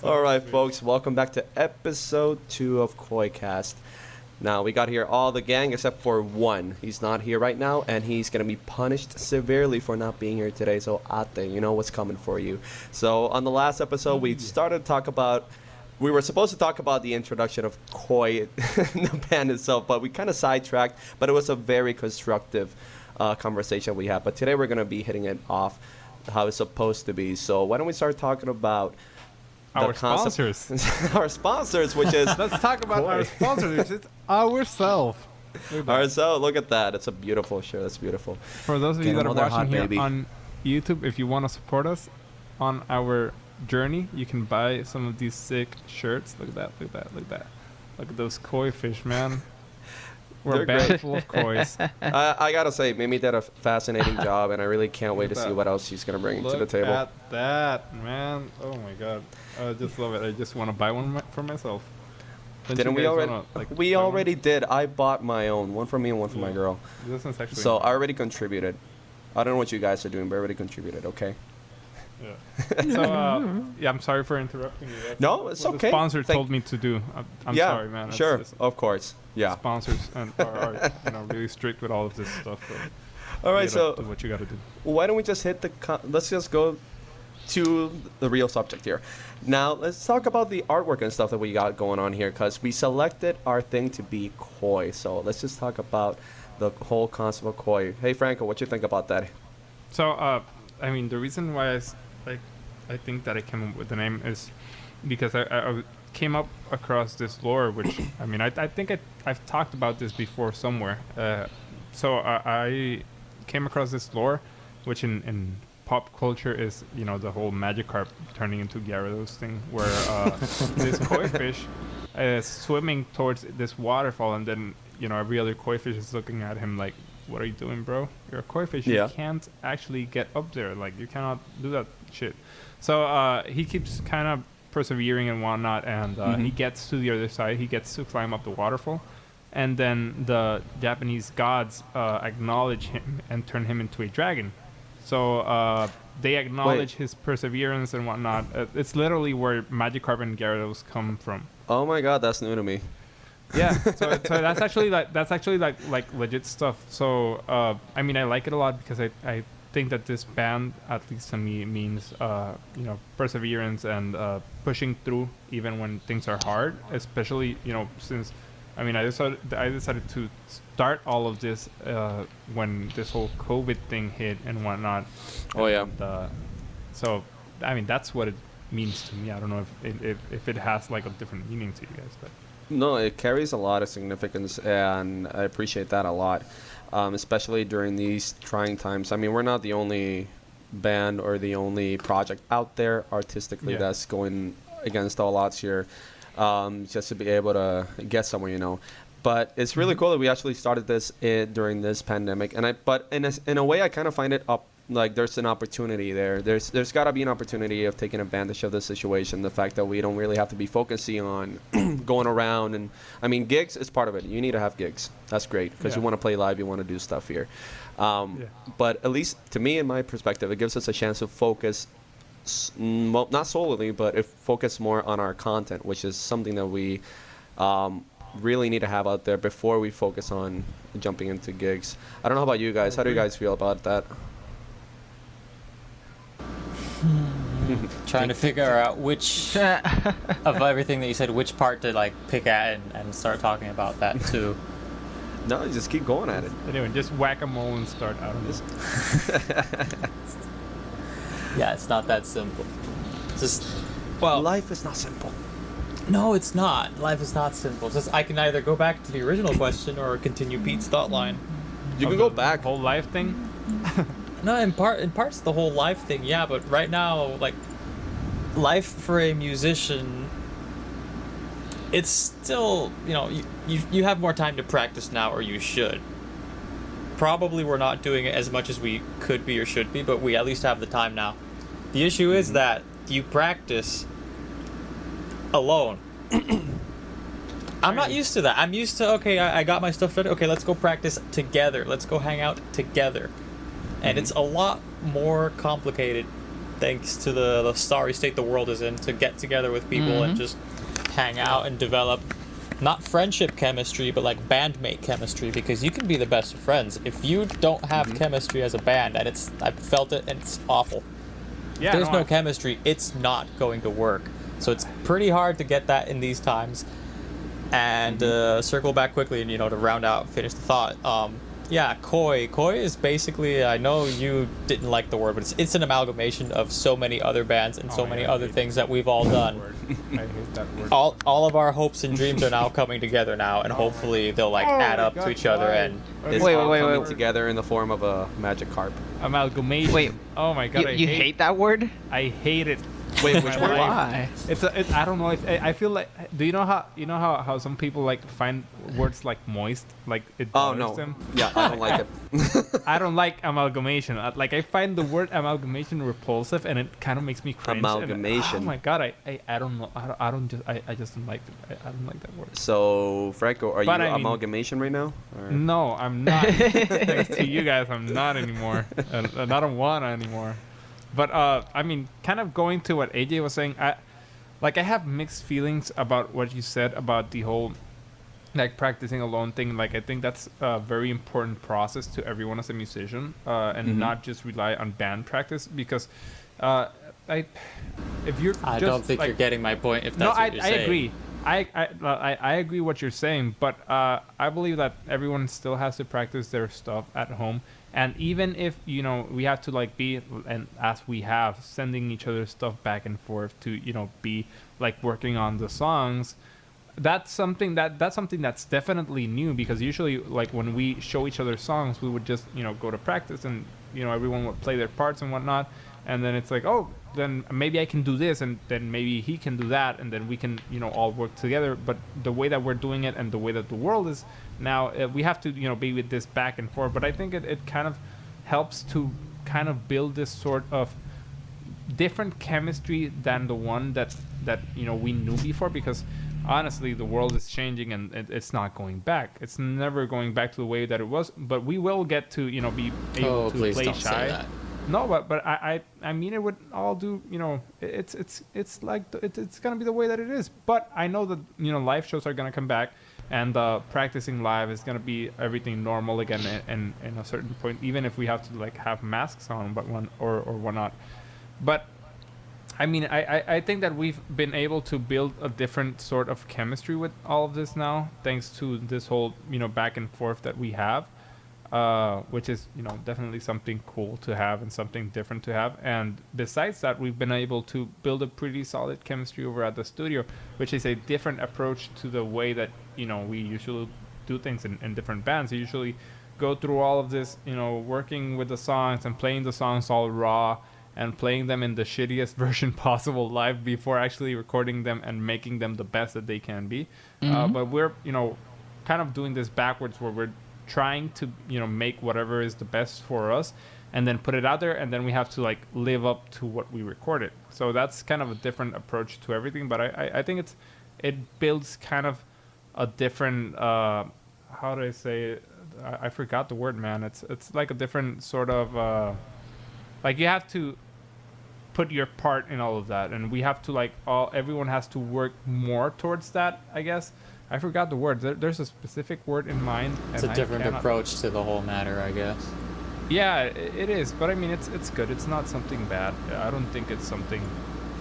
All right, folks, welcome back to episode 2 of Koicast. Now, we got here all the gang except for one. He's not here right now, and he's going to be punished severely for not being here today. So, Ate, you know what's coming for you. So, on the last episode, we started to talk about... We were supposed to talk about the introduction of Koi, the band itself, but we kind of sidetracked. But it was a very constructive conversation we had. But today we're going to be hitting it off how it's supposed to be. So, why don't we start talking about... Our sponsors. Our sponsors, which is... Let's talk about our sponsors, which is ourselves. Ourselves, look at that. It's a beautiful shirt. That's beautiful. For those of you that are watching here on YouTube, if you want to support us on our journey, you can buy some of these sick shirts. Look at that, look at that, look at that. Look at those koi fish, man. We're a bag full of kois. I gotta say, Mimi did a fascinating job, and I really can't wait to see what else she's gonna bring to the table. Look at that, man. Oh my god. I just love it. I just want to buy one for myself. Didn't we already? We already did. I bought my own. One for me and one for my girl. This one's actually so I already contributed. I don't know what you guys are doing, but I already contributed, okay? Yeah. So, yeah, I'm sorry for interrupting you. That's no, it's okay. The sponsor told me to do. I'm sorry, man. Sure, of course. Yeah. Sponsors are really strict with all of this stuff. All right, so do what you got to do. Why don't we just hit the... let's just go to the real subject here. Now, let's talk about the artwork and stuff that we got going on here, because we selected our thing to be koi. So let's just talk about the whole concept of koi. Hey, Franco, what you think about that? So, I mean, the reason why I think that I came up with the name is because I came up across this lore, which, I mean, I think I've talked about this before somewhere. So I came across this lore, which in pop culture is, the whole Magikarp turning into Gyarados thing, where this koi fish is swimming towards this waterfall, and then, every other koi fish is looking at him like, what are you doing, bro? You're a koi fish. Yeah. You can't actually get up there. Like, you cannot do that shit. So he keeps kind of persevering and whatnot, and he gets to the other side. He gets to climb up the waterfall. And then the Japanese gods acknowledge him and turn him into a dragon. So they acknowledge his perseverance and whatnot. It's literally where Magikarp and Gyarados come from. Oh my god, that's new to me. Yeah, so that's actually like legit stuff. So I mean, I like it a lot because I think that this band, at least to me, means perseverance and pushing through even when things are hard. Especially since I mean, I decided to start all of this when this whole COVID thing hit and whatnot. Oh, yeah. And, so, I mean, that's what it means to me. I don't know if it has like a different meaning to you guys, but. No, it carries a lot of significance, and I appreciate that a lot, especially during these trying times. I mean, we're not the only band or the only project out there artistically that's going against all odds here. Just to be able to get somewhere, But it's really cool that we actually started this during this pandemic. But in a way, I kind of find it like there's an opportunity there. There's got to be an opportunity of taking advantage of the situation. The fact that we don't really have to be focusing on going around. And I mean, gigs is part of it. You need to have gigs. That's great because you want to play live. You want to do stuff here. But at least to me, in my perspective, it gives us a chance to focus not solely, but focus more on our content, which is something that we really need to have out there before we focus on jumping into gigs. I don't know about you guys. How do you guys feel about that? Trying to figure out which of everything that you said, which part to pick at and start talking about that too. No, just keep going at it. Anyway, just whack-a-mole and start out of this. Yeah, it's not that simple. Life is not simple. No, it's not. Life is not simple. It's just I can either go back to the original question or continue Pete's thought line. You can go back. Whole life thing. No, in parts the whole life thing, yeah. But right now, life for a musician, it's still you have more time to practice now, or you should. Probably we're not doing it as much as we could be or should be, but we at least have the time now. The issue is that you practice alone. I'm not used to that. I'm used to, okay, I got my stuff ready. Okay, let's go practice together. Let's go hang out together. And it's a lot more complicated thanks to the sorry state the world is in, to get together with people and just hang out and develop not friendship chemistry, but like bandmate chemistry, because you can be the best of friends if you don't have chemistry as a band, and I've felt it and it's awful. Yeah, If there's no chemistry, it's not going to work. So it's pretty hard to get that in these times. And circle back quickly, and to round out, finish the thought. Yeah, koi. Koi is basically, I know you didn't like the word, but it's an amalgamation of so many other bands and so many other things that we've all done. I hate that word. All of our hopes and dreams are now coming together now, and hopefully they'll like add up to each other. And It's Wait, all wait, coming wait. together in the form of a magic carp. Amalgamation. Wait, Oh my god, you hate that word? I hate it. Wait, which My word? life. Why? I don't know if I feel like, do you know how some people like find words like moist, like it Oh bothers no. them? Yeah, I don't like it. I don't like amalgamation. Like I find the word amalgamation repulsive, and it kind of makes me cringe. and- Amalgamation. oh my god, I don't know. I just don't like it. I don't like that word. So, Franco, are But you I mean- amalgamation right now? Or- No, I'm not. Thanks to you guys, I'm not anymore. Not a one anymore. But I mean, kind of going to what AJ was saying, I have mixed feelings about what you said about the whole like practicing alone thing. Like I think that's a very important process to everyone as a musician, and not just rely on band practice, because if you're I just, don't think like, you're getting my point. If no, that's I what you're saying. agree. I agree what you're saying, but I believe that everyone still has to practice their stuff at home, and even if we have to like be, and as we have, sending each other stuff back and forth to be like working on the songs. That's something that's definitely new, because usually like when we show each other songs, we would just go to practice, and everyone would play their parts and whatnot, and then it's like, oh, then maybe I can do this, and then maybe he can do that, and then we can all work together. But the way that we're doing it and the way that the world is now, we have to be with this back and forth. But I think it kind of helps to kind of build this sort of different chemistry than the one that we knew before, because honestly the world is changing, and it's not going back. It's never going back to the way that it was, but we will get to be able to Please play don't shy. say that. No, but I mean, it would all do, it's like it's gonna be the way that it is. But I know that live shows are gonna come back, and practicing live is gonna be everything normal again, and in a certain point, even if we have to like have masks on, but one or whatnot. But I mean, I think that we've been able to build a different sort of chemistry with all of this now, thanks to this whole back and forth that we have. Which is definitely something cool to have and something different to have. And besides that, we've been able to build a pretty solid chemistry over at the studio, which is a different approach to the way that we usually do things in different bands. We usually go through all of this working with the songs and playing the songs all raw and playing them in the shittiest version possible live before actually recording them and making them the best that they can be. But we're kind of doing this backwards, where we're trying to make whatever is the best for us and then put it out there, and then we have to like live up to what we recorded. So that's kind of a different approach to everything, but I think it builds kind of a different how do I say it? I forgot the word, man. It's like a different sort of like you have to put your part in all of that, and we have to like everyone has to work more towards that, I guess. I forgot the word. There's a specific word in mind. It's a different approach to the whole matter, I guess. Yeah, it is. But I mean, it's good. It's not something bad. I don't think it's something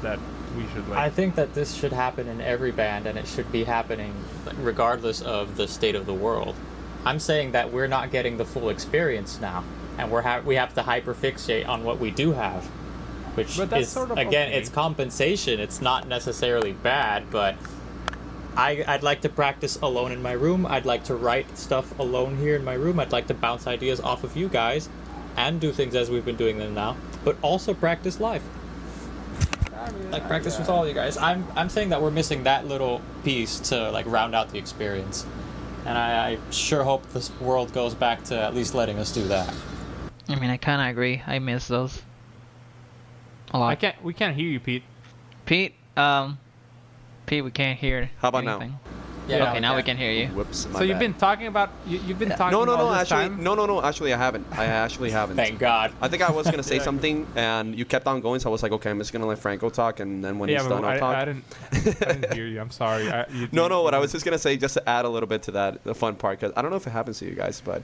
that we should like. I think that this should happen in every band, and it should be happening regardless of the state of the world. I'm saying that we're not getting the full experience now, and we have to hyperfixate on what we do have, which But that's is sort of again, okay. it's compensation. It's not necessarily bad, but I'd like to practice alone in my room. I'd like to write stuff alone here in my room. I'd like to bounce ideas off of you guys and do things as we've been doing them now, but also practice live. Like practice with all you guys. I'm saying that we're missing that little piece to like round out the experience. And I sure hope this world goes back to at least letting us do that. I mean, I kind of agree. I miss those a lot. We can't hear you, Pete. Pete, we can't hear How about now? anything. Yeah. Okay, now we can hear you. Whoops. My So you've bad. been talking about you've been talking No, no, all no. this Actually, time? no. Actually, I haven't. I actually haven't. Thank God. I think I was gonna say Yeah. something, and you kept on going, so I was like, okay, I'm just gonna let Franco talk, and then when Yeah, he's but done, I'll talk. I didn't hear you. I'm sorry. No, what I was just gonna say, just to add a little bit to that, the fun part, because I don't know if it happens to you guys, but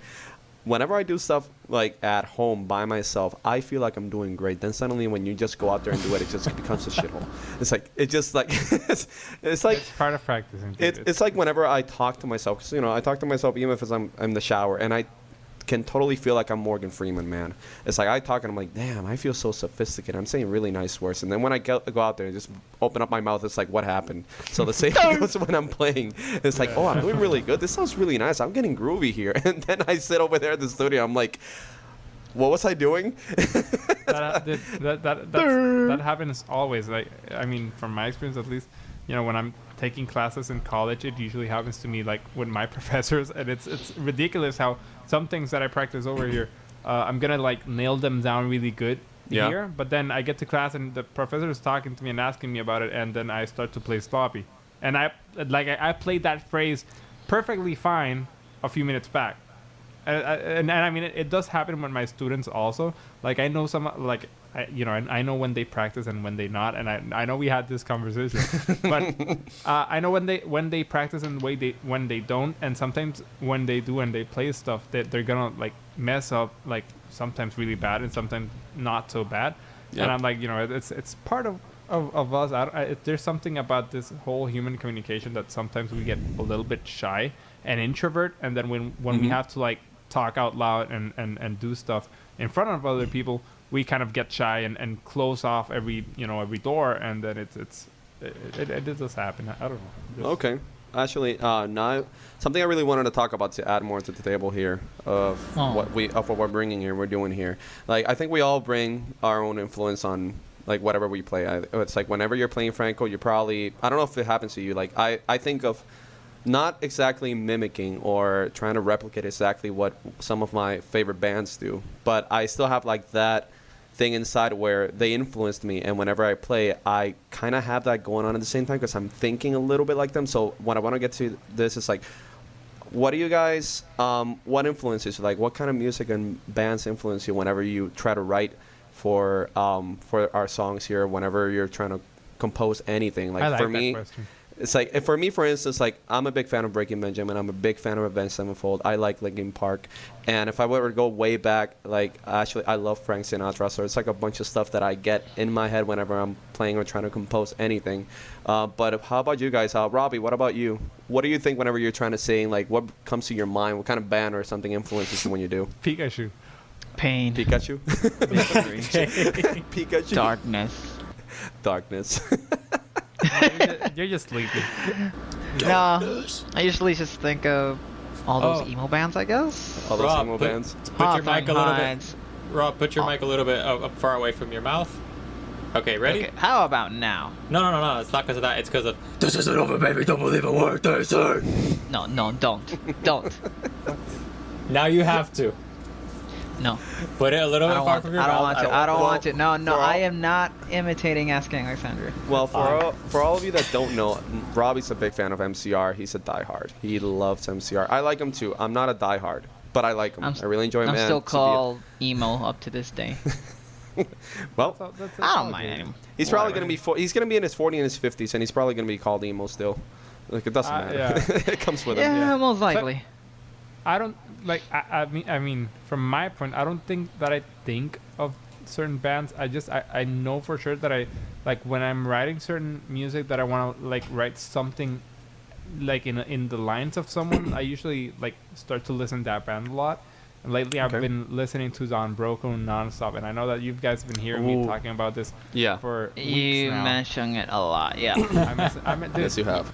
whenever I do stuff like at home by myself, I feel like I'm doing great. Then suddenly, when you just go out there and do it, it just becomes a shithole. It's like it's like It's part of practicing. it's like whenever I talk to myself, 'cause, I talk to myself even if I'm in the shower, and I can totally feel like I'm Morgan Freeman, man. It's like I talk and I'm like, damn, I feel so sophisticated. I'm saying really nice words, and then when I go out there and just open up my mouth, it's like, what happened? So the same goes when I'm playing. It's like, oh, I'm doing really good. This sounds really nice. I'm getting groovy here, and then I sit over there at the studio. I'm like, what was I doing? that happens always. Like, I mean, from my experience at least, when I'm taking classes in college, it usually happens to me like with my professors, and it's ridiculous how some things that I practice over here, I'm gonna like nail them down really good here, but then I get to class and the professor is talking to me and asking me about it, and then I start to play sloppy, and I played that phrase perfectly fine a few minutes back. And I mean, it does happen with my students also. Like, I know some, like, I know when they practice and when they not, and I know we had this conversation, but I know when they practice and when they don't, and sometimes when they do and they play stuff that they're gonna like mess up, like sometimes really bad and sometimes not so bad. Yep. And I'm like, it's part of us. There's something about this whole human communication that sometimes we get a little bit shy and introvert, and then when we have to like talk out loud and do stuff in front of other people, we kind of get shy and close off every door, and then it does happen. I don't know. Just- Okay. Actually, now something I really wanted to talk about to add more to the table here of what we're bringing here, we're doing here. Like, I think we all bring our own influence on like whatever we play. It's like whenever you're playing Franco, you're probably, I don't know if it happens to you. Like I think of not exactly mimicking or trying to replicate exactly what some of my favorite bands do, but I still have like that thing inside where they influenced me, and whenever I play, I kind of have that going on at the same time because I'm thinking a little bit like them. So what I want to get to this is like, what do you guys, what influences you? Like, what kind of music and bands influence you whenever you try to write for our songs here, whenever you're trying to compose anything? Like, I like for that me, question. it's like, for me, for instance, like, I'm a big fan of Breaking Benjamin. I'm a big fan of Avenged Sevenfold. I like Linkin Park. And if I were to go way back, like, actually, I love Frank Sinatra. So it's like a bunch of stuff that I get in my head whenever I'm playing or trying to compose anything. But how about you guys? Robbie, what about you? What do you think whenever you're trying to sing? Like, what comes to your mind? What kind of band or something influences you when you do? Pikachu. Pain. Pikachu? Misery. Pikachu? Darkness. Darkness. You're just sleepy. No, I usually just think of all those Oh. emo bands, I guess. All those Rob, emo bands. Put your mic a little bit. Heights. Rob, put your mic a little bit up far away from your mouth. Okay, ready? Okay, how about now? No. It's not because of that. It's because of this isn't over, baby. Don't believe a word they say. No, don't. Now you have to No, put it a little I bit don't far want. from your I don't mouth. want to. I don't well, want to. No, for I all- am not imitating Asking Alexandria. Well, for all of you that don't know, Robbie's a big fan of MCR. He's a diehard. He loves MCR. I like him too. I'm not a diehard, but I like him. I really enjoy him. I'm and still to be a- called emo up to this day. well, I don't mind him. he's probably Whatever. gonna be. He's gonna be in his 40s and his 50s, and he's probably gonna be called emo still. Like, it doesn't matter. Yeah. It comes with him. Yeah, Yeah. most likely. I don't like. I mean, from my point, I don't think that I think of certain bands. I know for sure that I like when I'm writing certain music that I want to like write something like in the lines of someone. I usually like start to listen to that band a lot. And lately, I've Okay. been listening to Don Broco nonstop, and I know that you guys have been hearing me Ooh. talking about this Yeah. for weeks You now. mention it a lot. Yeah. Dude, Yes, you have.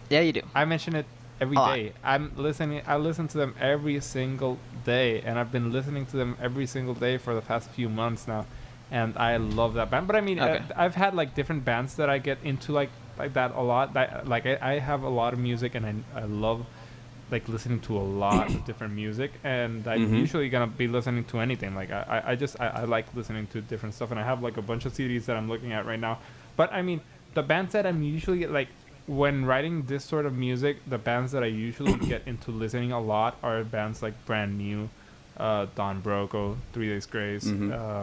Yeah, you do. I mention it every A lot. day. I listen to them every single day, and I've been listening to them every single day for the past few months now, and I love that band. But I mean, Okay. I've had like different bands that I get into like that a lot. I have a lot of music, and I love like listening to a lot of different music, and I'm Mhm. usually gonna be listening to anything. Like I like listening to different stuff, and I have like a bunch of CDs that I'm looking at right now. But I mean, the bands that I'm usually like when writing this sort of music, the bands that I usually get into listening a lot are bands like Brand New, Don Broco, 3 Days Grace,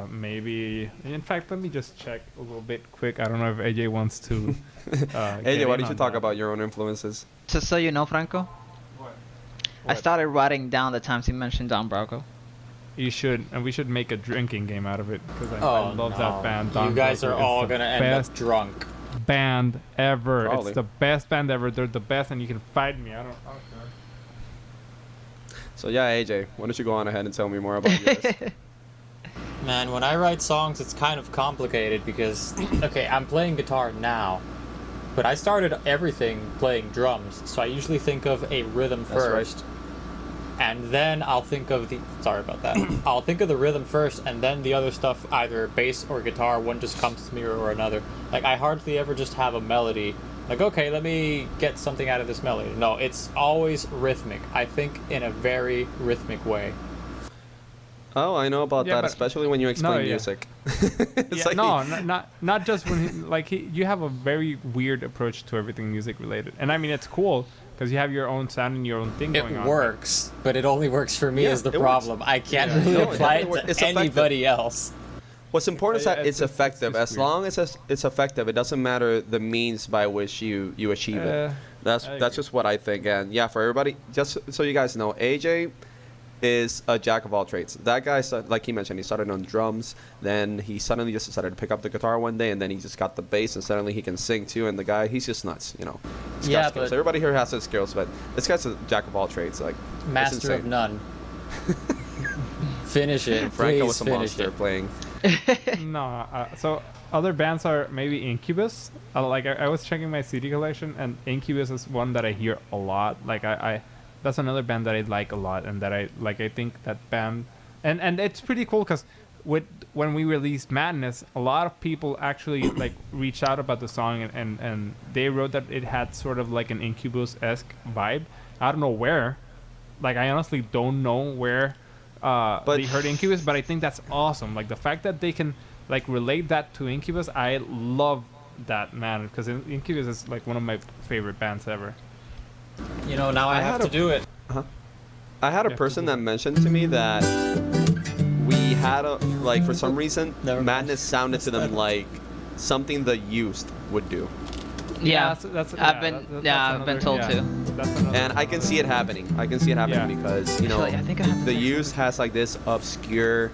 maybe. In fact, let me just check a little bit quick. I don't know if AJ wants to. AJ, why don't you talk about your own influences? Just so you know, Franco, I started writing down the times you mentioned Don Broco. You should, and we should make a drinking game out of it because I love that band. You guys are all gonna end best up drunk. band ever. Probably. It's the best band ever. They're the best, and you can fight me. I don't care. So yeah, AJ, why don't you go on ahead and tell me more about yours? Man, when I write songs, it's kind of complicated because, okay, I'm playing guitar now, but I started everything playing drums, so I usually think of a rhythm first, and then I'll think of the... Sorry about that. I'll think of the rhythm first, and then the other stuff, either bass or guitar, one just comes to me or another. Like, I hardly ever just have a melody. Like, okay, let me get something out of this melody. No, it's always rhythmic. I think in a very rhythmic way. Oh, I know about that, but- especially when you explain music. It's like Not just when you have a very weird approach to everything music related, and I mean it's cool because you have your own sound and your own thing going on. It works, but it only works for me Yeah, is the it problem. I can't really No, it apply definitely it works. to It's effective. anybody else. What's important is that it's effective. it's As weird. long as it's effective, it doesn't matter the means by which you achieve it. That's I agree. just what I think. And yeah, for everybody, just so you guys know, AJ is a jack of all trades. That guy, like he mentioned, he started on drums. Then he suddenly just decided to pick up the guitar one day, and then he just got the bass, and suddenly he can sing too. And the guy, he's just nuts, you know. He's got skills. but Everybody here has his skills, but this guy's a jack of all trades. Like it's Master of insane. none. Finish it. Franco Please was a finish monster it. playing. No, so other bands are maybe Incubus. I was checking my CD collection, and Incubus is one that I hear a lot. I that's another band that I like a lot, and that I like. I think that band, and it's pretty cool because when we released Madness, a lot of people actually like reached out about the song, and they wrote that it had sort of like an Incubus-esque vibe. I don't know where, like I honestly don't know where. They heard Incubus, but I think that's awesome. Like the fact that they can like relate that to Incubus, I love that, man, because Incubus is like one of my favorite bands ever. You know, now I have to do it. I had a person that mentioned to me that we had a like for some reason Never mind. Madness sounded to them like something the Used would do, Yeah, that's I've been told too. and I can see it happening. I can see it happening Yeah. because you know Actually, I think I have the to Used has like this obscure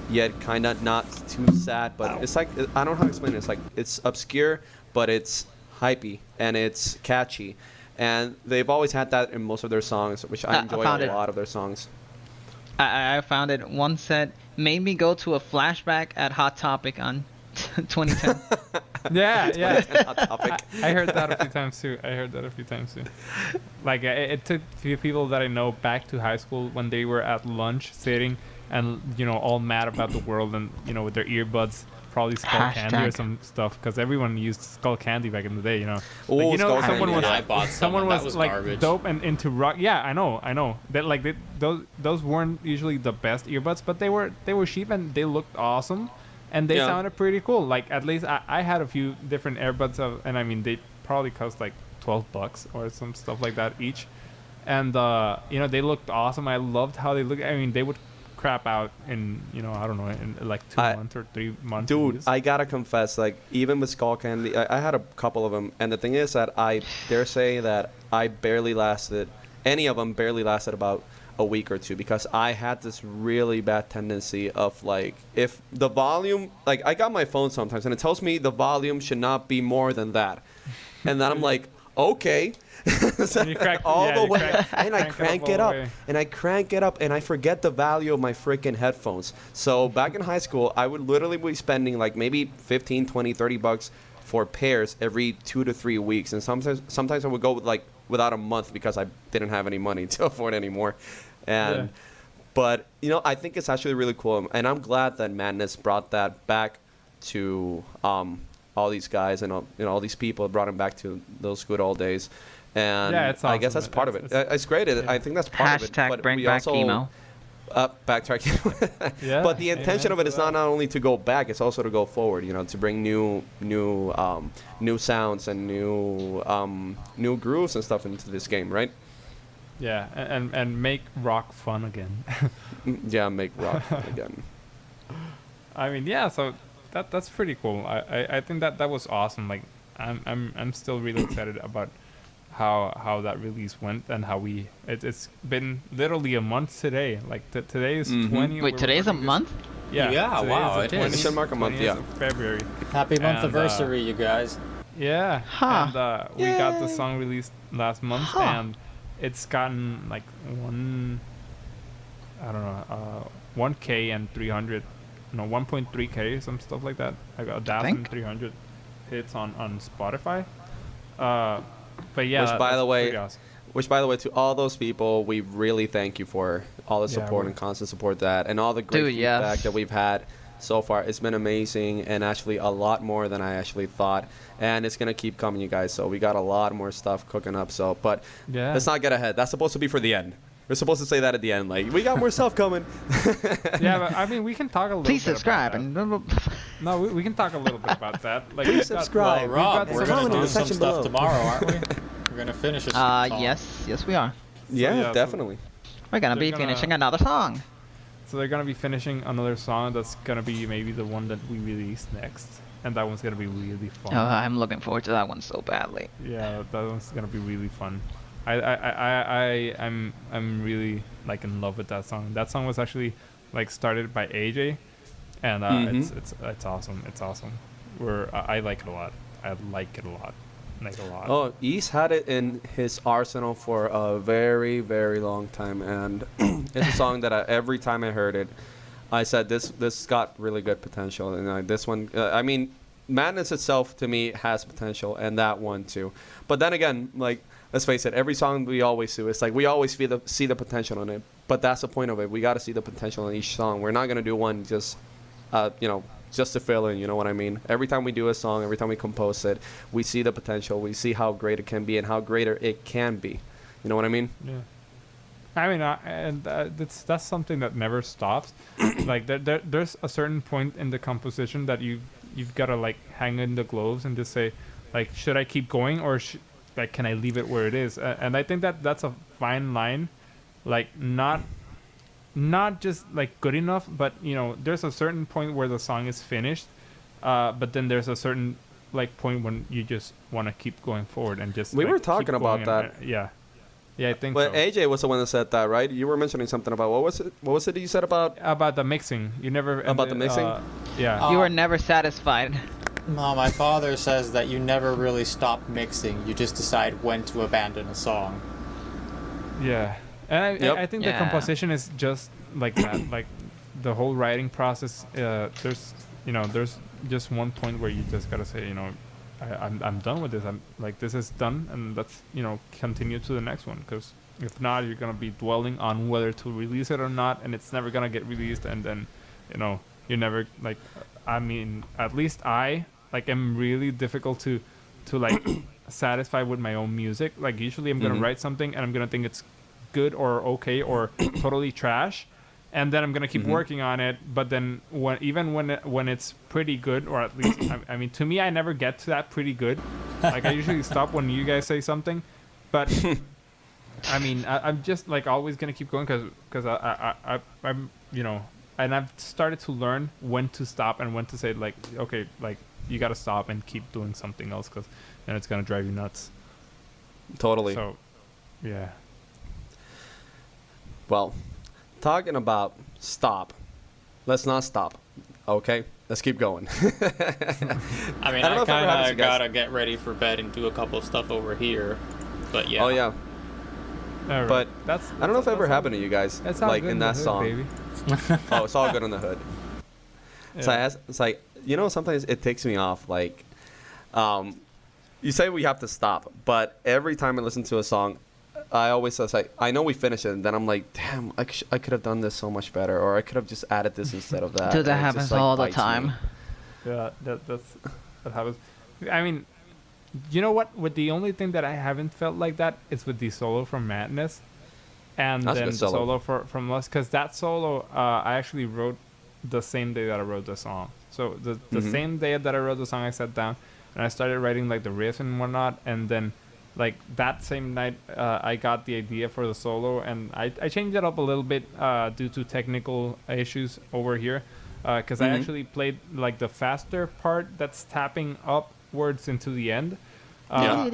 yet kind of not too sad, but it's like I don't know how to explain it. It's like it's obscure, but it's hypey and it's catchy. And they've always had that in most of their songs, which I I enjoy found a it. lot of their songs. I found it. One said, made me go to a flashback at Hot Topic on 2010. Yeah. Hot Topic. I heard that a few times too. Like it took a few people that I know back to high school when they were at lunch sitting and all mad about the world and with their earbuds, probably Skull Candy or Hashtag. some stuff, because everyone used Skull Candy back in the day. Ooh, Like, Skull someone Candy, was yeah. I bought some, someone and was, that was like garbage. dope and into rock. Yeah, I know. That those weren't usually the best earbuds, but they were cheap and they looked awesome, and they Yeah. sounded pretty cool. Like at least I had a few different earbuds and I mean they probably cost like $12 or some stuff like that each, and they looked awesome. I loved how they looked. I mean they would crap out in I don't know, in like 2 months or 3 months. of Dude, use. I gotta confess, like even with Skull Candy, I had a couple of them, and the thing is that I dare say that any of them barely lasted about a week or two, because I had this really bad tendency of like, if the volume, like I got my phone sometimes and it tells me the volume should not be more than that, and then I'm like, okay. And you crank- all yeah, the you way, crank- and I crank it crank up it all up, the way. and I crank it up, and I forget the value of my freaking headphones. So back in high school, I would literally be spending like maybe 15, 20, 30 bucks for pairs every 2 to 3 weeks, and sometimes I would go with like without a month because I didn't have any money to afford anymore. And Yeah. but I think it's actually really cool, and I'm glad that Madness brought that back to all these guys and all these people, brought them back to those good old days. And Yeah, it's I guess awesome. that's part of it. It's- it's great. yeah. I think that's part of it. Hashtag But bring we back also, emo. Backtracking. Yeah, But the intention amen of it to is not that. only to go back; it's also to go forward. You know, to bring new sounds and new grooves and stuff into this game, right? Yeah, and make rock fun again. Yeah, make rock fun again. I mean, yeah. So that's pretty cool. I think that was awesome. Like, I'm still really excited about how that release went and how it's been literally a month today. Like today is Mhm. 20. Wait, we're today's a recording this- month? Yeah. Yeah, today wow, the it is. 20th It should mark a month, 20th yeah. of February. Happy month And, anniversary, you guys. Yeah. Huh. And we got the Yay. song released last month, Huh. and it's gotten like I don't know, 1K and 300, no, 1.3K, some stuff like that. I got think. 1,300 hits on Spotify. But yeah, Which, by that's the way, pretty awesome. Which, by the way, to all those people, we really thank you for all the Yeah, support we're- and constant support and all the great Dude, feedback yes. that we've had so far. It's been amazing and actually a lot more than I actually thought. And it's gonna keep coming, you guys. So we got a lot more stuff cooking up. So, but Yeah. let's not get ahead. That's supposed to be for the end. We're supposed to say that at the end, like we got more stuff coming. Yeah, but I mean, we can talk a little Please bit subscribe about that. and No, we can talk a little bit about that. Like, Please we've got- subscribe. Well, Rob, we've we're got gonna do in the some section stuff below. tomorrow, aren't we? We're gonna finish a song. yes we are. Yeah, yeah, so- definitely. We're gonna They're be gonna- finishing another song. So they're gonna be finishing another song that's gonna be maybe the one that we release next, and that one's gonna be really fun. Oh, I'm looking forward to that one so badly. Yeah, that one's gonna be really fun. I'm really like in love with that song. That song was actually like started by AJ, and it's awesome. It's awesome. I like it a lot. I like it a lot. Like a lot. Oh, East had it in his arsenal for a very, very long time, and it's a song that every time I heard it, I said this got really good potential, and this one, I mean, Madness itself to me has potential, and that one too. But then again, like let's face it, every song we always do, it's like we always see the potential in it. But that's the point of it. We got to see the potential in each song. We're not gonna do one just, just to fill in. You know what I mean? Every time we do a song, every time we compose it, we see the potential. We see how great it can be and how greater it can be. You know what I mean? Yeah. I mean, that's something that never stops. Like there's a certain point in the composition that you've got to like hang in the gloves and just say, like, should I keep going or like can I leave it where it is? And I think that's a fine line, like not just like good enough, but there's a certain point where the song is finished, but then there's a certain like point when you just want to keep going forward and just. We like, were keep talking about going and, that. Yeah, I think But so. AJ was the one that said that, right? You were mentioning something about what was it? What was it that you said about? About the mixing, you never About the mixing? Yeah. You were never satisfied. No, my father says that you never really stop mixing. You just decide when to abandon a song. Yeah, and Yep. I think Yeah. the composition is just like that. Like the whole writing process. There's just one point where you just gotta say, I'm done with this. I'm like, this is done, and let's continue to the next one. Because if not, you're gonna be dwelling on whether to release it or not, and it's never gonna get released. And then, you're never like. I mean, at least I like am really difficult to like satisfy with my own music. Like usually I'm gonna Mhm. write something and I'm gonna think it's good or okay or totally trash, and then I'm gonna keep Mhm. working on it. But then when it's pretty good, or at least I mean, to me, I never get to that pretty good. Like I usually stop when you guys say something, but I mean I'm just like always gonna keep going because I'm and I've started to learn when to stop and when to say like, okay, like you gotta stop and keep doing something else because then it's gonna drive you nuts. Totally. So yeah. Well, talking about stop, let's not stop. Okay, let's keep going. I mean, I don't know I if it ever happens kind to you of guys. gotta get ready for bed and do a couple of stuff over here. But yeah. Oh yeah, All right. but that's I don't know if it ever that's all- happened to you guys, That's all like good in the that hood, song. baby. Oh, it's all good in the hood. So Yeah. it's like sometimes it takes me off. Like, you say we have to stop, but every time I listen to a song, I always say I know we finish it, and then I'm like, damn, I could have done this so much better, or I could have just added this instead of that. Dude, that and it happens just, like, all the bites me. time. Yeah, that happens. I mean, you know what? With the only thing that I haven't felt like that is with the solo from Madness. and That's a then good the solo. solo from Lust, because that solo I actually wrote the same day that I wrote the song. So the Mhm. same day that I wrote the song, I sat down and I started writing like the riff and whatnot, and then like that same night I got the idea for the solo, and I changed it up a little bit due to technical issues over here, because I Mhm. actually played like the faster part that's tapping upwards into the end. Yeah. Uh,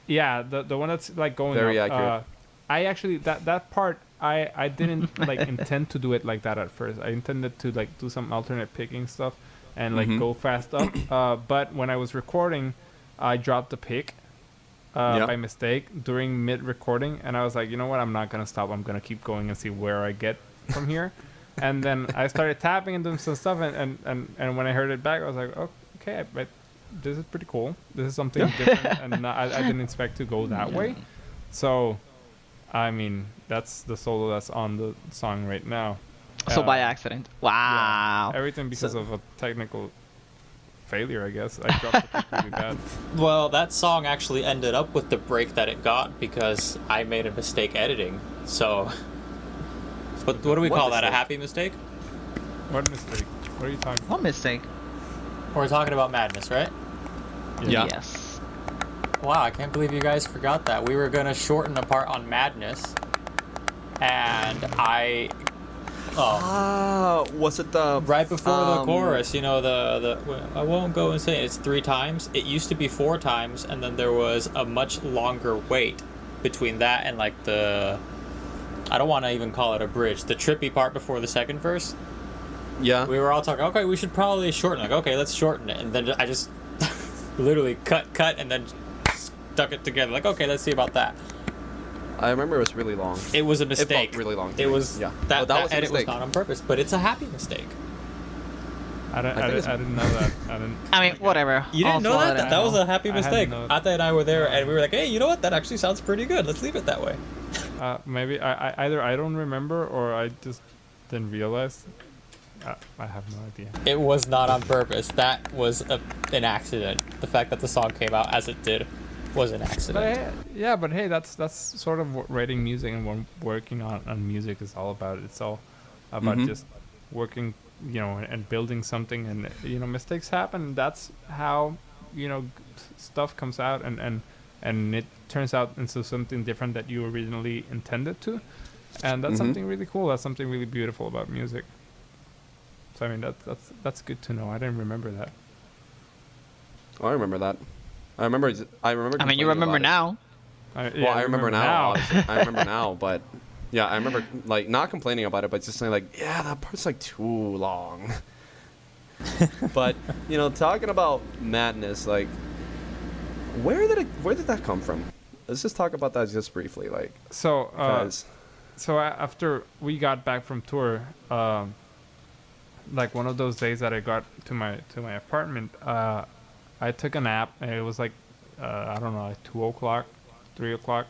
yeah, the one that's like going Very up. accurate. I actually that part I didn't like intend to do it like that at first. I intended to like do some alternate picking stuff and like Mhm. go fast up. But when I was recording, I dropped the pick Yeah. by mistake during mid recording, and I was like, you know what? I'm not gonna stop. I'm gonna keep going and see where I get from here. And then I started tapping and doing some stuff, and when I heard it back, I was like, oh, okay, but this is pretty cool. This is something different, and I didn't expect to go that way. So, I mean, that's the solo that's on the song right now. So by Uh, accident. yeah, Wow. everything because So- of a technical failure, I guess. I dropped the pick really bad. Well, that song actually ended up with the break that it got because I made a mistake editing. So, what do we What call that? A mistake? happy mistake? What mistake? What are you talking? What mistake? We're talking about Madness, right? Yeah. Yes. Wow, I can't believe you guys forgot that. We were gonna shorten a part on Madness, and I, Was it the right before the um, chorus, you know, I won't go and say it, it's 3 times. It used to be 4 times, and then there was a much longer wait between that and like I don't want to even call it a bridge, the trippy part before the second verse. Yeah. We were all talking, okay, we should probably shorten it. Like, okay, let's shorten it. And then I just literally cut, and then stuck it together. Like, okay, let's see about that. I remember it was really long. It was a It mistake. felt really long. to It me. was Yeah. that, But was a edit was mistake. not on purpose, but it's a happy mistake. I think it's- didn't know that. I didn't. I mean, whatever. You didn't know Also, that? That was a happy I hadn't mistake. known. Ata and I were there, and we were like, hey, you know what? That actually sounds pretty good. Let's leave it that way. Maybe either I don't remember or I just didn't realize. I have no idea. It was not on purpose. That was an accident. The fact that the song came out as it did was an But accident. hey, yeah, but hey, that's sort of what writing music and what working on music is all about. It's all about Mhm. just working, and building something, and mistakes happen. That's how stuff comes out, and it turns out into something different that you originally intended to, and that's Mhm. something really cool. That's something really beautiful about music. So I mean, that's good to know. I didn't remember that. Oh, I remember that. I remember. I remember. I mean, you complaining remember about now. Well, I remember now. Obviously. I remember now, but yeah, I remember like not complaining about it, but just saying like, yeah, that part's like too long. But talking about Madness, like, where did that come from? Let's just talk about that just briefly, like, So, 'cause- after we got back from tour, like one of those days that I got to my apartment, I took a nap. And it was like I don't know, like 2 o'clock, 3 o'clock,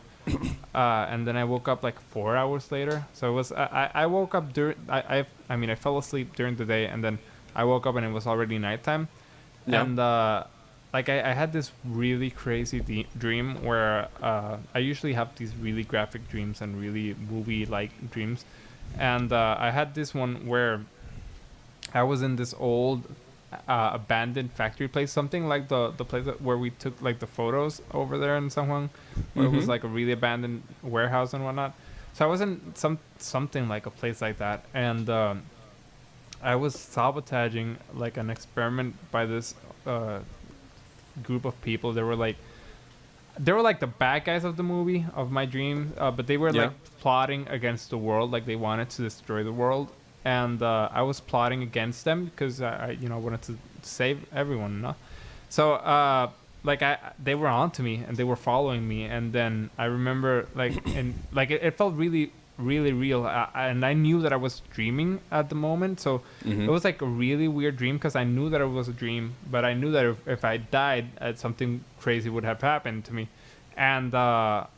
and then I woke up like 4 hours later. So it was I woke up during I mean I fell asleep during the day, and then I woke up and it was already nighttime, Yeah. and like I had this really crazy dream where I usually have these really graphic dreams and really movie-like dreams, and I had this one where I was in this old abandoned factory place, something like the place where we took like the photos over there in San Juan, where it was Mhm. like a really abandoned warehouse and whatnot. So I was in something like a place like that, and I was sabotaging like an experiment by this group of people. They were like the bad guys of the movie of my dream, but they were Yeah. like plotting against the world, like they wanted to destroy the world, and I was plotting against them because I wanted to save everyone, no? So they were onto me and they were following me, and then I remember it felt really really real, and I knew that I was dreaming at the moment, so Mhm. it was like a really weird dream because I knew that it was a dream, but I knew that if I died, something crazy would have happened to me, and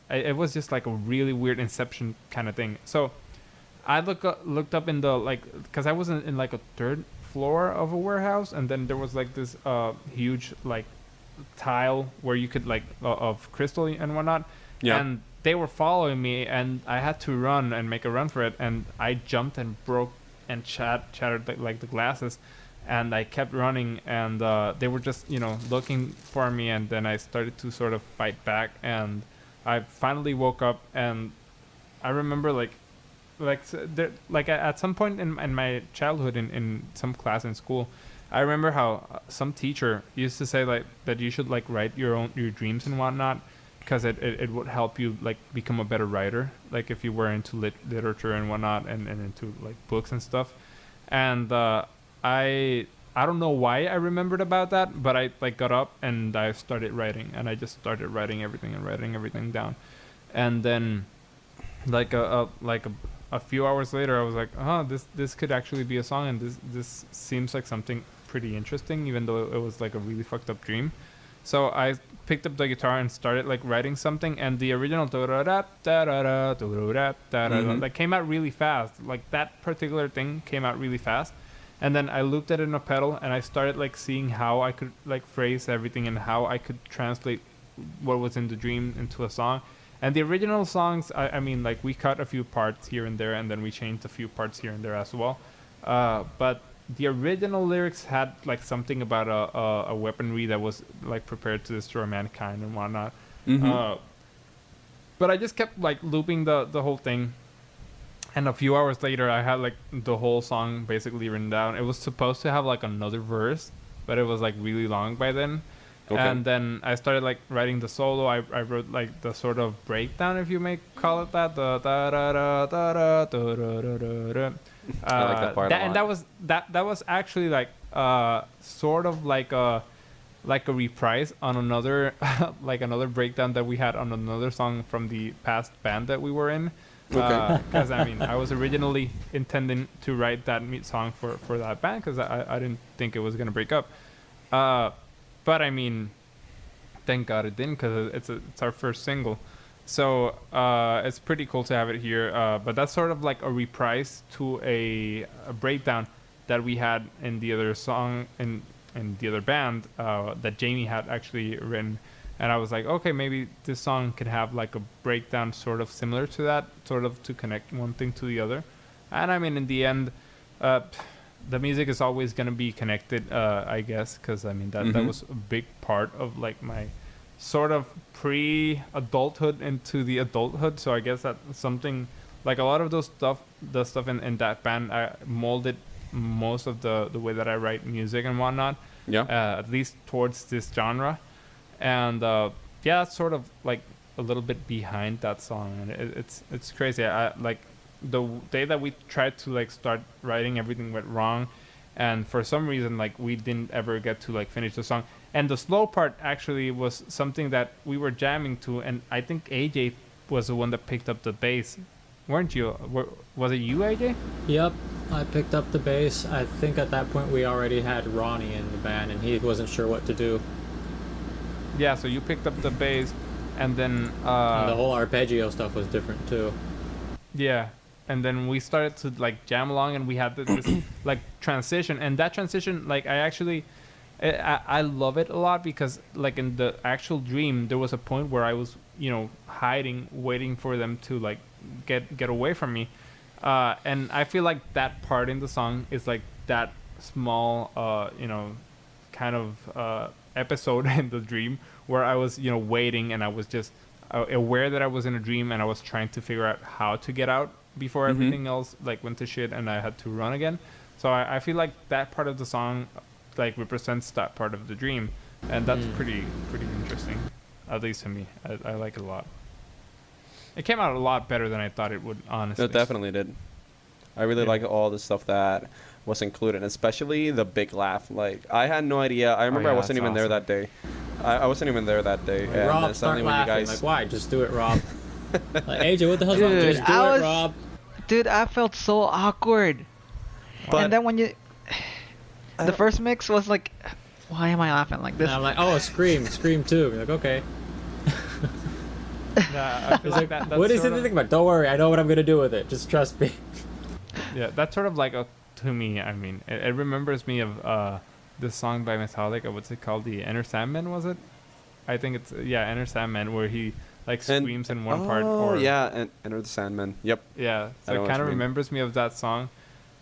it was just like a really weird Inception kind of thing. So I looked up in the because I was in like a third floor of a warehouse, and then there was like this huge like tile where you could of crystal and whatnot, Yeah. and they were following me, and I had to run and make a run for it, and I jumped and broke and shattered like the glasses, and I kept running, and they were just looking for me, and then I started to sort of fight back, and I finally woke up, and I remember at some point in my childhood in some class in school, I remember how some teacher used to say like that you should like write your dreams and whatnot, because it would help you like become a better writer, like if you were into literature and whatnot, and into like books and stuff. And I don't know why I remembered about that, but I like got up and I started writing, and I just started writing everything down, and then like a few hours later, I was like, this could actually be a song, and this seems like something pretty interesting, even though it was like a really fucked up dream. So I picked up the guitar and started like writing something, and the original like came out really fast. Like that particular thing came out really fast, and then I looked at it in a pedal, and I started like seeing how I could like phrase everything and how I could translate what was in the dream into a song. And the original songs, I mean, like we cut a few parts here and there, and then we changed a few parts here and there as well. But the original lyrics had like something about a weaponry that was like prepared to destroy mankind and whatnot. But I just kept like looping the whole thing. And a few hours later, I had like the whole song basically written down. It was supposed to have like another verse, but it was like really long by then. Okay. And then I started like writing the solo. I wrote like the sort of breakdown, if you may call it that. The da da da da da da da da da. I like that part a lot. And that was actually like sort of like a reprise on another like another breakdown that we had on another song from the past band that we were in. Okay. Because I mean, I was originally intending to write that song for that band, because I didn't think it was gonna break up. But I mean, thank God it didn't, because it's our first single. So it's pretty cool to have it here. But that's sort of like a reprise to a breakdown that we had in the other song in the other band that Jamie had actually written. And I was like, okay, maybe this song could have like a breakdown sort of similar to that, sort of to connect one thing to the other. And I mean, in the end, the music is always going to be connected, I guess, because I mean that was a big part of like my sort of pre-adulthood into the adulthood. So I guess that's something like a lot of the stuff in that band, I molded most of the way that I write music and whatnot. Yeah. At least towards this genre, and yeah, it's sort of like a little bit behind that song, and it's crazy. I like. The day that we tried to like start writing, everything went wrong, and for some reason like we didn't ever get to like finish the song. And the slow part actually was something that we were jamming to, and I think AJ was the one that picked up the bass, weren't you? Was it you, AJ? Yep, I picked up the bass. I think at that point we already had Ronnie in the band, and he wasn't sure what to do. Yeah, so you picked up the bass, and then and the whole arpeggio stuff was different too. Yeah. And then we started to like jam along, and we had this like transition, and that transition, like I love it a lot, because like in the actual dream there was a point where I was hiding, waiting for them to like get away from me, and I feel like that part in the song is like that small kind of episode in the dream where I was waiting, and I was just aware that I was in a dream, and I was trying to figure out how to get out before everything else like went to shit and I had to run again. So I feel like that part of the song like represents that part of the dream, and that's pretty interesting, at least to me. I like it a lot. It came out a lot better than I thought it would, honestly. It definitely did. I really like all the stuff that was included, especially the big laugh. Like, I had no idea. I remember I wasn't even there that day. I wasn't even there that day. Like, Rob, start laughing. Like, why? Just do it, Rob. Like, AJ, what the hell's wrong? Just do it, Rob. Dude, I felt so awkward. But and then when you... The first mix was like, why am I laughing like this? And I'm like, oh, Scream 2. You're like, okay. I feel like what is it to think about? Don't worry, I know what I'm going to do with it. Just trust me. Yeah, that's sort of like, to me, I mean, it remembers me of this song by Metallica. What's it called? The Enter Sandman, was it? I think it's, Enter Sandman, where he like And screams in one part. Or yeah, and Enter the Sandman. Yep. yeah, I so know it what kind you of mean. remembers me of that song,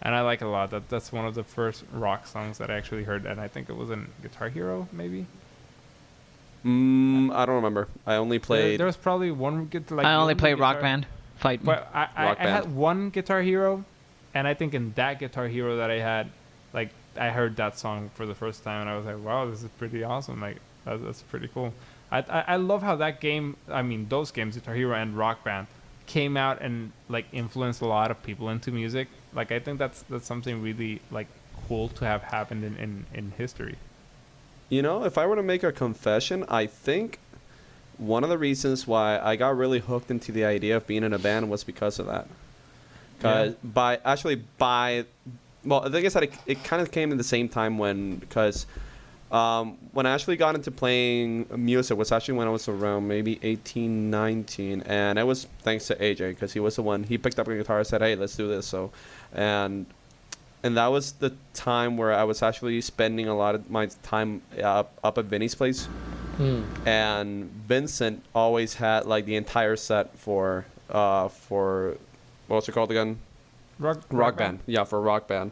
and I like it a lot. That's one of the first rock songs that I actually heard, and I think it was in Guitar Hero, maybe. I don't remember. I only played There was probably one like I the only play Rock guitar. Band. Fight me. But Rock I Band. had one Guitar Hero, and I think in that Guitar Hero that I had, like I heard that song for the first time, and I was like, wow, this is pretty awesome. Like that's pretty cool. I love how that game. I mean, those games, Guitar Hero and Rock Band, came out and like influenced a lot of people into music. Like I think that's something really like cool to have happened in history. You know, if I were to make a confession, I think one of the reasons why I got really hooked into the idea of being in a band was because of that. Cause well, the thing is that it kind of came at the same time because when I actually got into playing music was actually when I was around maybe 18, 19, and it was thanks to AJ because he was the one, he picked up a guitar and said, hey, let's do this. So, and that was the time where I was actually spending a lot of my time up at Vinny's place. And Vincent always had like the entire set for what's it called again? Rock band. Yeah, for Rock Band.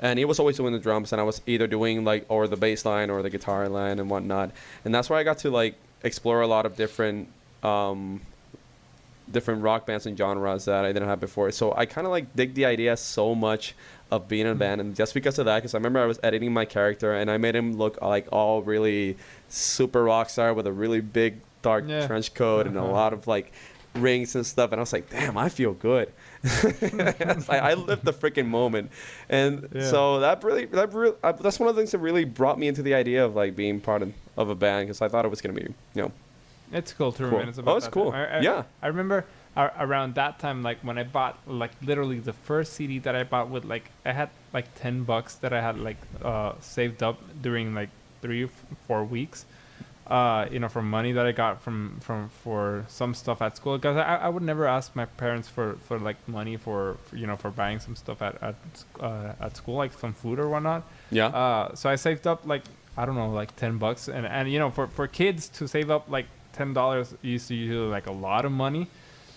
And he was always doing the drums, and I was either doing like or the bass line or the guitar line and whatnot. And that's where I got to like explore a lot of different rock bands and genres that I didn't have before. So I kind of like dig the idea so much of being in a band, and just because of that, because I remember I was editing my character and I made him look like all really super rock star with a really big dark trench coat and a lot of like rings and stuff, and I was like, damn, I feel good. Like, I lived the freaking moment. And so that's one of the things that really brought me into the idea of like being part of a band, because I thought it was going to be, It's cool to reminisce about. Oh, it's cool. Yeah. I remember around that time, like when I bought like literally the first CD that I bought with like I had like $10 that I had like saved up during like 3 or 4 weeks, from money that I got from for some stuff at school, because I would never ask my parents for like money for buying some stuff at school, like some food or whatnot. Yeah. So I saved up like I don't know, like $10, and for kids to save up like $10 used to usually like a lot of money.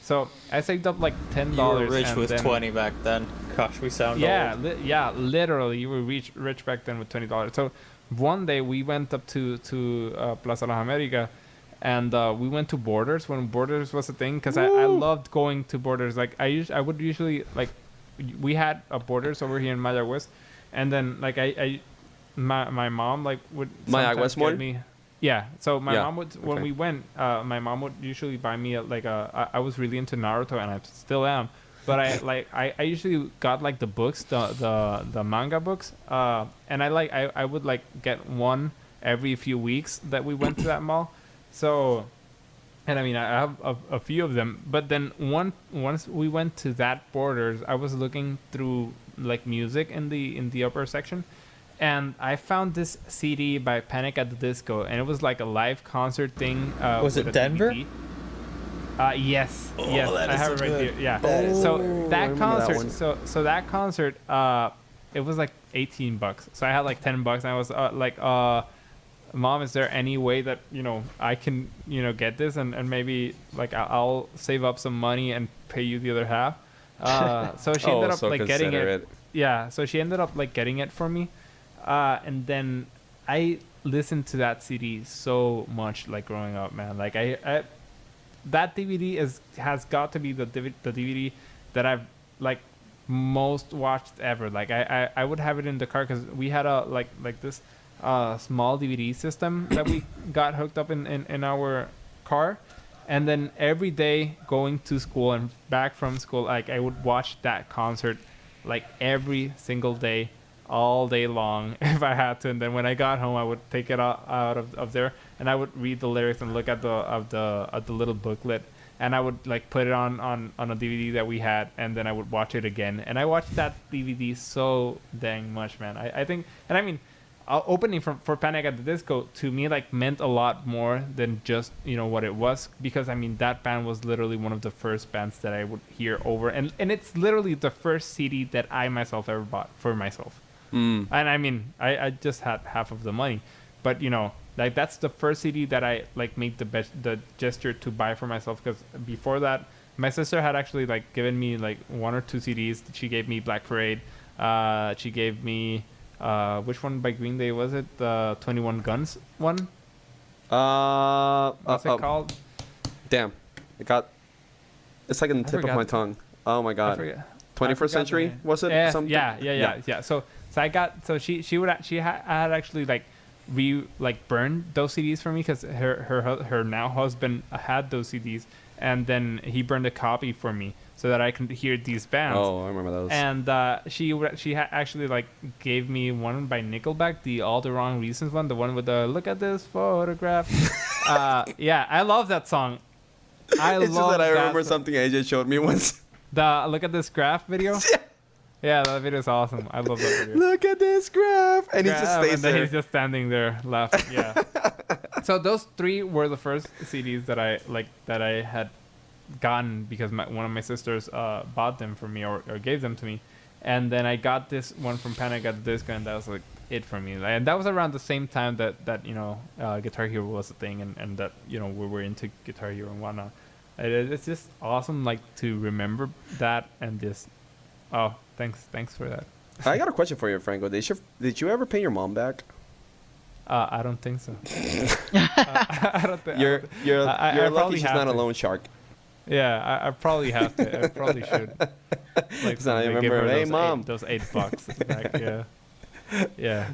So I saved up like $10. You were rich and with then, 20 back then. Gosh, we sound old. Literally, you were rich back then with $20. So one day we went up to Plaza Las Americas, and we went to Borders when Borders was a thing, because I loved going to Borders. Like I would usually like, we had a Borders over here in Mayagüez, and then like my mom like would sometimes get me. Yeah, so my mom would, when we went, my mom would usually buy me I was really into Naruto, and I still am, but I usually got like the books, the manga books, and I would like get one every few weeks that we went to that mall. So, and I mean I have a few of them, but then once we went to that Borders, I was looking through like music in the upper section, and I found this CD by Panic at the Disco, and it was like a live concert thing. Was it Denver? Yes. Oh, yes, that I is have it so right good. here. Yeah. That is So that concert. one. So that concert. It was like $18. So I had like $10, and I was like, Mom, is there any way that I can get this, and maybe like I'll save up some money and pay you the other half. So she ended up like getting it. Yeah. So she ended up like getting it for me. And then I listened to that CD so much, like growing up, man. Like I that DVD has got to be the DVD that I've like most watched ever. Like I would have it in the car, because we had a like this small DVD system that we got hooked up in our car, and then every day going to school and back from school, like I would watch that concert like every single day, all day long if I had to. And then when I got home, I would take it out of there, and I would read the lyrics and look at the little booklet, and I would like put it on a DVD that we had, and then I would watch it again. And I watched that DVD so dang much, man. I think, and I mean, opening for Panic at the Disco to me like meant a lot more than just what it was, because I mean that band was literally one of the first bands that I would hear over, and it's literally the first CD that I myself ever bought for myself. And I mean I just had half of the money, but Like that's the first CD that I like made the gesture to buy for myself, because before that, my sister had actually like given me like 1 or 2 CDs. She gave me Black Parade. She gave me which one by Green Day was it? The 21 Guns one. What's it called? Damn, it's like in the tip of my tongue. Oh my god. 21st Century was it? Yeah. So she had actually like burned those CDs for me, because her now husband had those CDs, and then he burned a copy for me so that I could hear these bands. Oh, I remember those. And she actually like gave me one by Nickelback, the All the Wrong Reasons one, the one with the "Look at this photograph." Yeah, I love that song. It's just that I remember something AJ showed me once. The "Look at this graph" video. Yeah, that video is awesome. I love that video. Look at this graph, and he just stays there. He's just standing there laughing. Yeah. So those 3 were the first CDs that I had gotten, because one of my sisters bought them for me, or gave them to me, and then I got this one from Panic at the Disco, and that was like it for me. And that was around the same time that Guitar Hero was a thing, and that we were into Guitar Hero and whatnot. It's just awesome, like, to remember that, and just thanks for that. I got a question for you, Franco. Did you ever pay your mom back? I don't think so. You're lucky she's not a loan shark. Yeah, I probably have to. I probably should. Like, so I remember, hey mom, those $8 back. Yeah.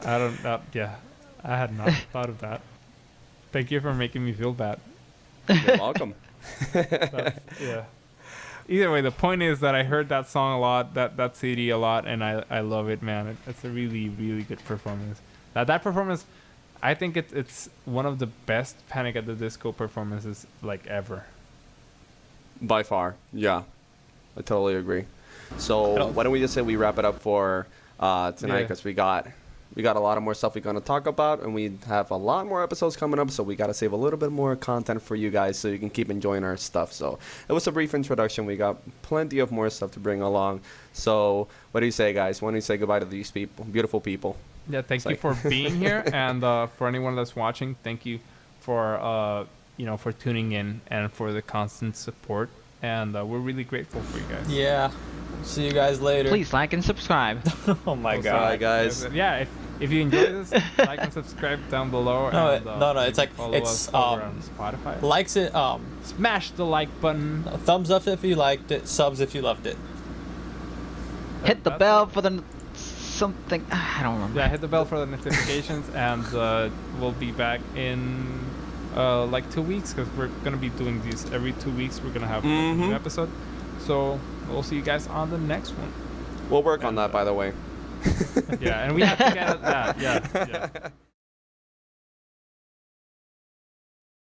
I don't. Yeah, I had not thought of that. Thank you for making me feel bad. You're welcome. Yeah. Either way, the point is that I heard that song a lot, that CD a lot, and I love it, man. It's a really, really good performance. That performance, I think it's one of the best Panic at the Disco performances like ever. By far, yeah. I totally agree. So why don't we just say we wrap it up for tonight, because we got a lot of more stuff we're going to talk about, and we have a lot more episodes coming up, so we got to save a little bit more content for you guys so you can keep enjoying our stuff. So it was a brief introduction. We got plenty of more stuff to bring along. So what do you say, guys? Why don't you say goodbye to these people, beautiful people? Yeah, thank you for being here, and for anyone that's watching, thank you for for tuning in and for the constant support, and we're really grateful for you guys. Yeah. See you guys later. Please like and subscribe. Oh my god. Bye, guys. Yeah, if you enjoy this, like and subscribe down below. No, and, no, it's like it's on Spotify. Likes it. Smash the like button. Thumbs up if you liked it. Subs if you loved it. Hit the bell for the something. I don't remember. Yeah, hit the bell for the notifications, and we'll be back in like 2 weeks, because we're gonna be doing these every 2 weeks. We're gonna have a new episode. So we'll see you guys on the next one. We'll work on that, by the way. Yeah, and we have to get that. Yeah.